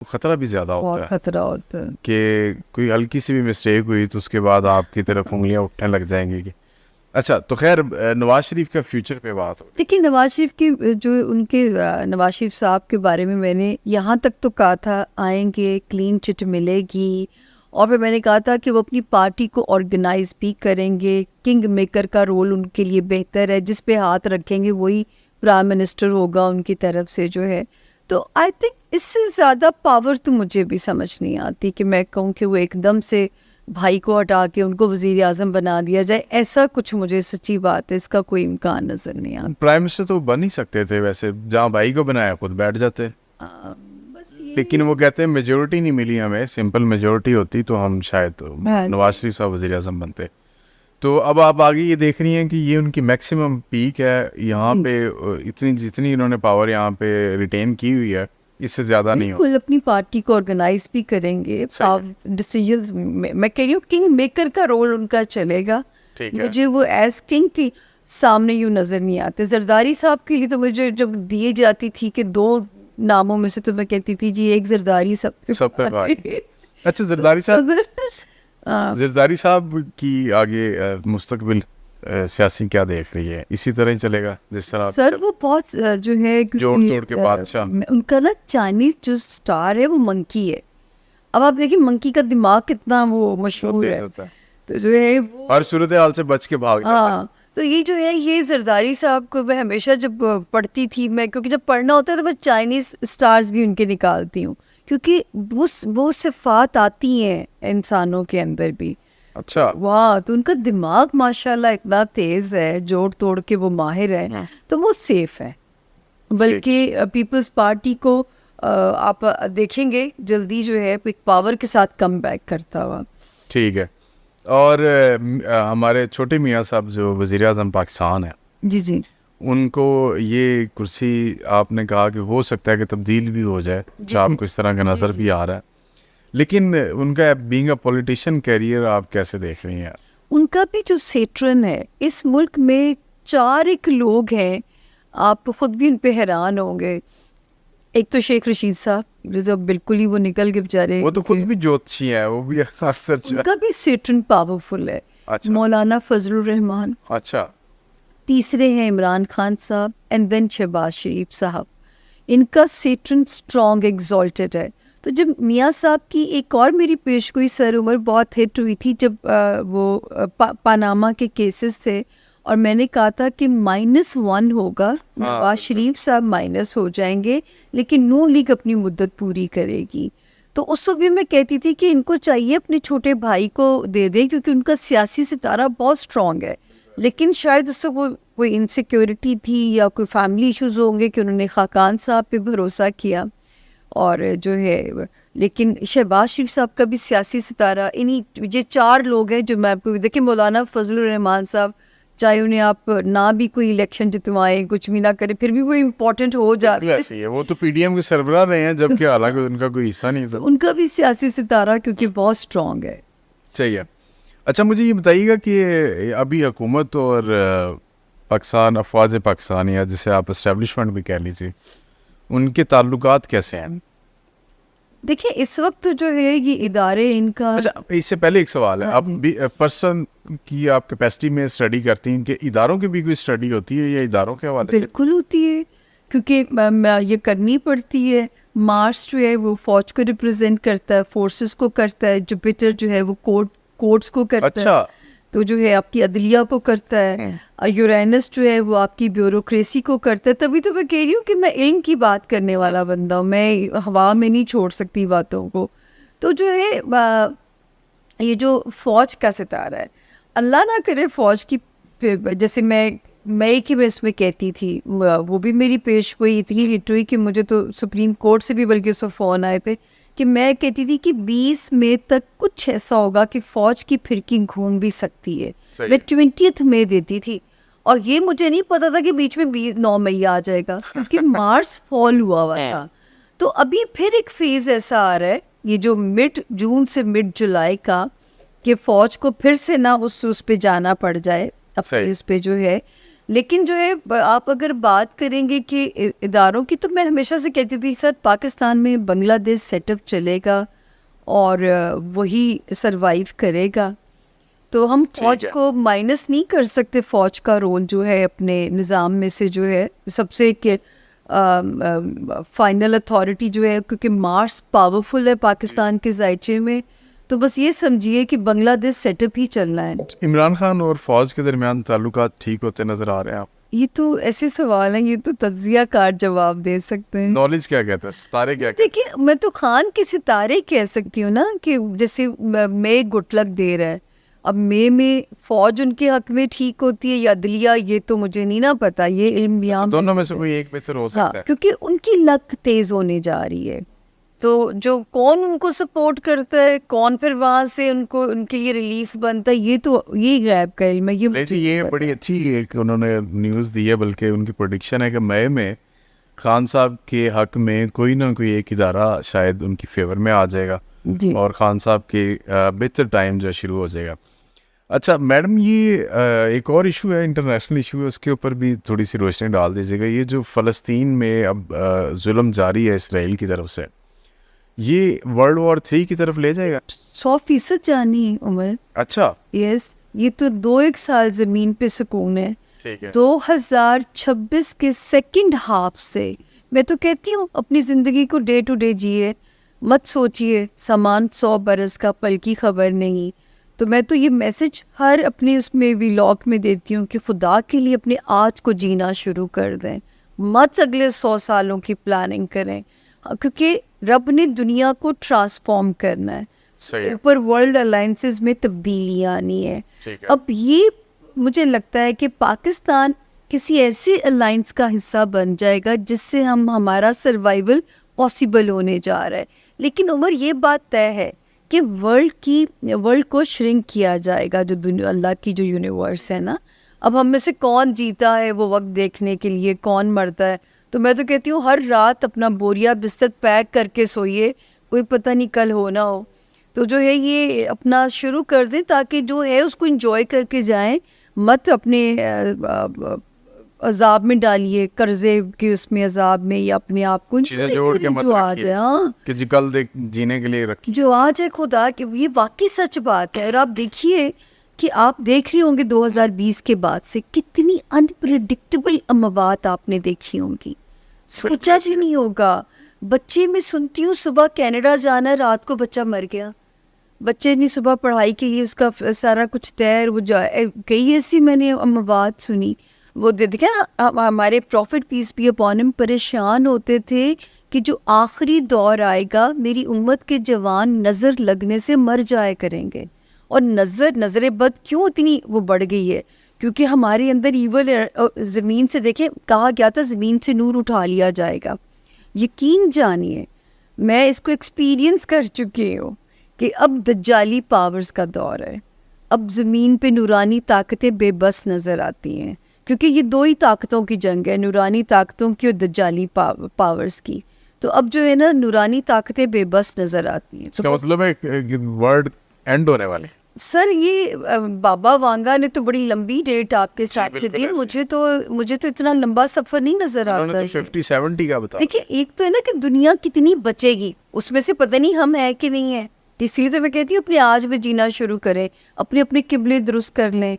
خطرہ بھی زیادہ ہوتا ہے, بہت خطرہ ہوتا ہے کہ کوئی ہلکی سی بھی مسٹیک ہوئی تو اس کے بعد آپ کی طرف انگلیاں اٹھنے لگ جائیں گی. اچھا تو خیر نواز شریف کا فیوچر پہ بات ہو. دیکھیے نواز شریف کی جو ان کے نواز شریف صاحب کے بارے میں نے یہاں تک تو کہا تھا آئیں گے, کلین چٹ ملے گی, اور پھر میں نے کہا تھا کہ وہ اپنی پارٹی کو آرگنائز بھی کریں گے, کنگ میکر کا رول ان کے لیے بہتر ہے, جس پہ ہاتھ رکھیں گے وہی پرائم منسٹر ہوگا ان کی طرف سے جو ہے. تو آئی تھنک اس سے زیادہ پاور تو مجھے بھی سمجھ نہیں آتی کہ میں کہوں کہ وہ ایک دم سے بھائی کو ہٹا کے ان کو وزیر اعظم بنا دیا جائے, ایسا کچھ مجھے سچی بات ہے اس کا کوئی امکان نظر نہیں آتا. پرائم منسٹر تو بن ہی سکتے تھے ویسے, جہاں بھائی کو بنایا خود بیٹھ جاتے, لیکن وہ کہتے ہیں میجورٹی نہیں ملی ہمیں, سمپل میجورٹی ہوتی تو ہم شاید نواز شریف صاحب وزیر اعظم بنتے. تو اب آپ آگے یہ دیکھ رہی ہیں کہ یہ ان کی میکسیمم پیک ہے یہاں پہ, اتنی جتنی انہوں نے پاور یہاں پہ ریٹین کی ہوئی ہے اس سے زیادہ نہیں ہو. بالکل اپنی پارٹی کو آرگنائز بھی کریں گے, ڈیسیجنز میں کہہ رہی ہوں کنگ میکر کا رول ان کا چلے گا. مجھے وہ ایز کنگ کی سامنے یوں نظر نہیں آتے. زرداری صاحب کے لیے تو مجھے جب دیے جاتی تھی کہ 2 ناموں میں سے تو میں کہتی تھی جی ایک زرداری سب پہ بھائی. اچھا زرداری صاحب کی آگے مستقبل سیاسی کیا دیکھ رہی ہے, اسی طرح ہی چلے گا جس طرح؟ سر وہ بہت جو ہے جوڑ توڑ کے بادشاہ, ان کا نا چائنیز جو سٹار ہے وہ منکی ہے. اب آپ دیکھیں منکی کا دماغ کتنا وہ مشہور ہے, تو جو ہے ہر صورتحال سے بچ کے بھاگ. ہاں تو یہ جو ہے یہ زرداری صاحب کو میں ہمیشہ جب پڑھتی تھی, میں کیونکہ جب پڑھنا ہوتا ہے تو میں چائنیز سٹارز بھی ان کے نکالتی ہوں, کیونکہ وہ صفات آتی ہیں انسانوں کے اندر بھی. اچھا واہ, تو ان کا دماغ ماشاءاللہ اتنا تیز ہے, جوڑ توڑ کے وہ ماہر ہے, تو وہ سیف ہے. بلکہ پیپلز پارٹی کو آپ دیکھیں گے جلدی جو ہے ایک پاور کے ساتھ کم بیک کرتا ہوا. ٹھیک ہے. اور ہمارے چھوٹے میاں صاحب جو وزیر اعظم پاکستان ہیں, جی ان کو یہ کرسی آپ نے کہا کہ ہو سکتا ہے کہ تبدیل بھی ہو جائے, آپ کو اس طرح کا نظر بھی آ رہا ہے, لیکن ان کا بینگ اے پولیٹیشین کیریئر آپ کیسے دیکھ رہی ہیں؟ ان کا بھی جو سیٹرن ہے, اس ملک میں 4 لوگ ہیں, آپ خود بھی ان پہ حیران ہوں گے. ایک تو شیخ رشید صاحب جو بالکل ہی وہ نکل کے بیچارے, وہ تو خود بھی جوتشی ہیں, وہ بھی اکثر ان کا بھی سیٹرن پاورفل ہے. مولانا فضل الرحمان, اچھا, تیسرے ہیں عمران خان صاحب, اینڈ دین شہباز شریف صاحب. ان کا سیٹرن اسٹرانگ ایگزالٹڈ ہے. تو جب میاں صاحب کی ایک اور میری پیش گوئی سر عمر بہت ہٹ ہوئی تھی جب وہ پاناما کے کیسز تھے, اور میں نے کہا تھا کہ -1 ہوگا, نواز شریف صاحب مائنس ہو جائیں گے, لیکن نون لیگ اپنی مدت پوری کرے گی. تو اس وقت بھی میں کہتی تھی کہ ان کو چاہیے اپنے چھوٹے بھائی کو دے دیں, کیونکہ ان کا سیاسی ستارہ بہت اسٹرانگ ہے. لیکن شاید اس سے کوئی انسیکیورٹی تھی یا کوئی فیملی ایشوز ہوں گے کہ انہوں نے خاقان صاحب پہ بھروسہ کیا, اور جو ہے لیکن شہباز شریف صاحب کا بھی سیاسی ستارہ انہیں یہ 4 لوگ ہیں جو میں آپ کو دیکھیں. مولانا فضل الرحمان صاحب چاہے انہیں آپ نہ بھی کوئی الیکشن جتوائیں, کچھ بھی نہ کریں, پھر بھی وہ امپورٹنٹ ہو جاتے ہیں. وہ تو پی ڈی ایم کے سربراہ رہے ہیں, جبکہ حالانکہ ان کا کوئی حصہ نہیں تھا. ان کا بھی سیاسی ستارہ کیونکہ بہت اسٹرانگ ہے. چاہیے. اچھا مجھے یہ بتائیے گا کہ ابھی حکومت اور پاکستان, افواج پاکستان یا جسے آپ اسٹیبلشمنٹ بھی کہہ لیجیے, ان کے تعلقات کیسے ہیں؟ دیکھیں اس وقت جو ہے یہ ادارے ان کا. اچھا اس سے پہلے ایک سوال ہے, آپ پرسن کی آپ کیپیسٹی میں اسٹڈی کرتی ہیں کہ اداروں کی بھی کوئی اسٹڈی ہوتی ہے یا اداروں کے حوالے سے؟ بالکل ہوتی ہے, کیونکہ یہ کرنی پڑتی ہے. مارس جو ہے وہ فوج کو ریپرزینٹ کرتا ہے, فورسز کو کرتا ہے. جوپیٹر جو ہے وہ کورٹس کو کرتا ہے, تو جو ہے آپ کی عدلیہ کو کرتا ہے. یورینس جو ہے وہ آپ کی بیوروکریسی کو کرتا ہے. تبھی تو میں کہہ رہی ہوں کہ میں علم کی بات کرنے والا بندہ ہوں, میں ہوا میں نہیں چھوڑ سکتی باتوں کو. تو جو ہے یہ جو فوج کا ستارہ ہے, اللہ نہ کرے فوج کی, جیسے میں اس میں کہتی تھی, وہ بھی میری پیش گوئی اتنی ہٹ ہوئی کہ مجھے تو سپریم کورٹ سے بھی بلکہ سو فون آئے تھے کہ میں کہتی تھی کہ 20 مئی تک کچھ ایسا ہوگا کہ فوج کی پھرکی گھوم بھی سکتی ہے. میں 20 مئی دیتی تھی, اور یہ مجھے نہیں پتا تھا کہ بیچ میں 9 مئی آ جائے گا, کیونکہ مارس فال ہوا تھا. تو ابھی پھر ایک فیز ایسا آ رہا ہے, یہ جو مڈ جون سے مڈ جولائی کا, کہ فوج کو پھر سے نہ اس پہ جانا پڑ جائے, اپنے اس پہ جو ہے لیکن جو ہے آپ اگر بات کریں گے کہ اداروں کی، تو میں ہمیشہ سے کہتی تھی سر پاکستان میں بنگلہ دیش سیٹ اپ چلے گا اور وہی سروائیو کرے گا. تو ہم فوج کو مائنس نہیں کر سکتے. فوج کا رول جو ہے اپنے نظام میں سے جو ہے سب سے کہ فائنل اتھارٹی جو ہے، کیونکہ مارس پاورفل ہے پاکستان کے ذائچے میں، تو بس یہ سمجھیے کہ بنگلہ دیش سیٹ اپ ہی چلنا ہے. عمران خان اور فوج کے درمیان تعلقات ٹھیک ہوتے نظر آ رہے ہیں آپ؟ یہ تو ایسے سوال ہیں، یہ تو تجزیہ کار جواب دے سکتے ہیں. نالج کیا کہتا ہے، ستارے کیا کہتے ہیں؟ دیکھیے میں تو خان کے ستارے کہہ سکتی ہوں نا، کہ جیسے مے گڈ لک دے رہا ہے. اب مے میں فوج ان کے حق میں ٹھیک ہوتی ہے یا عدلیہ، یہ تو مجھے نہیں نا پتا، یہ علم یہاں دونوں میں سے کوئی ایک بہتر ہو سکتا ہے، کیونکہ ان کی لک تیز ہونے جا رہی ہے. تو جو کون ان کو سپورٹ کرتا ہے، کون پھر وہاں سے ان کو ان کے لیے ریلیف بنتا ہے، یہ غیب کا علم ہے. یہ بڑی اچھی ایک انہوں نے نیوز دی ہے، بلکہ ان کی پریڈکشن ہے کہ مئی میں خان صاحب کے حق میں کوئی نہ کوئی ایک ادارہ شاید ان کی فیور میں آ جائے گا اور خان صاحب کے بہتر ٹائم جو شروع ہو جائے گا. اچھا میڈم، یہ ایک اور ایشو ہے، انٹرنیشنل ایشو ہے، اس کے اوپر بھی تھوڑی سی روشنی ڈال دیجیے گا. یہ جو فلسطین میں اب ظلم جاری ہے اسرائیل کی طرف سے، یہ ورلڈ وار 3 کی طرف لے جائے گا؟ 100% جانی عمر. اچھا یس، یہ تو 2-1 سال زمین پہ سکون ہے. 2026 کے سیکنڈ ہاف سے میں تو کہتی ہوں اپنی زندگی کو ڈے ٹو ڈے جیے، مت سوچیے سامان 100 برس کا، پل کی خبر نہیں. تو میں تو یہ میسج ہر اپنے اس میں ویلاگ میں دیتی ہوں کہ خدا کے لیے اپنے آج کو جینا شروع کر دیں، مت اگلے 100 سالوں کی پلاننگ کریں، کیونکہ رب نے دنیا کو ٹرانسفارم کرنا ہے. اوپر ورلڈ الائنسز میں تبدیلی آنی ہے. اب یہ مجھے لگتا ہے کہ پاکستان کسی ایسے الائنس کا حصہ بن جائے گا جس سے ہمارا سروائیول پاسبل ہونے جا رہا ہے. لیکن عمر یہ بات طے ہے کہ ورلڈ کو شرنک کیا جائے گا. جو دنیا اللہ کی جو یونیورس ہے نا، اب ہم میں سے کون جیتا ہے وہ وقت دیکھنے کے لیے، کون مرتا ہے. تو میں تو کہتی ہوں ہر رات اپنا بوریا بستر پیک کر کے سوئیے، کوئی پتہ نہیں کل ہو نہ ہو. تو جو ہے یہ اپنا شروع کر دیں تاکہ جو ہے اس کو انجوائے کر کے جائیں، مت اپنے عذاب میں ڈالیے، قرضے کے اس میں عذاب میں، یا اپنے آپ کو چیزیں جوڑ کے مت رکھیے کہ جی کل جینے کے لیے رکھیے جو آج ہے خدا کہ یہ واقعی سچ بات ہے. اور آپ دیکھیے کہ آپ دیکھ رہے ہوں گے 2020 کے بعد سے کتنی انپریڈکٹیبل اموات آپ نے دیکھی ہوں گی، سوچا بھی نہیں ہوگا. بچے میں سنتی ہوں صبح کینیڈا جانا ہے، رات کو بچہ مر گیا. بچے نے صبح پڑھائی کے لیے اس کا سارا کچھ تیر وہ جائے. کئی ایسی میں نے اموات سنی. وہ دیکھیں ہمارے profit piece be upon him پریشان ہوتے تھے کہ جو آخری دور آئے گا میری امت کے جوان نظر لگنے سے مر جائے کریں گے. اور نظر بد کیوں اتنی وہ بڑھ گئی ہے؟ کیونکہ ہمارے اندر ایول زمین سے، دیکھیں کہا گیا تھا زمین سے نور اٹھا لیا جائے گا. یقین جانیے میں اس کو ایکسپیرینس کر چکی ہوں کہ اب دجالی پاورز کا دور ہے. اب زمین پہ نورانی طاقتیں بے بس نظر آتی ہیں، کیونکہ یہ 2 ہی طاقتوں کی جنگ ہے، نورانی طاقتوں کی اور دجالی پاورز کی. تو اب جو ہے نا نورانی طاقتیں بے بس نظر آتی ہیں. اس کا مطلب ہے ورلڈ اینڈ ہونے والے. سر یہ بابا وانگا نے تو بڑی لمبی ڈیٹ آپ کے ساتھ سے دی. مجھے تو اتنا لمبا سفر نہیں نظر آتا ہے. 50-70 کا بتا. دیکھیے ایک تو ہے نا کہ دنیا کتنی بچے گی، اس میں سے پتہ نہیں ہم ہیں کہ نہیں ہیں. اس لیے تو میں کہتی ہوں اپنے آج میں جینا شروع کریں، اپنے قبلے درست کر لیں.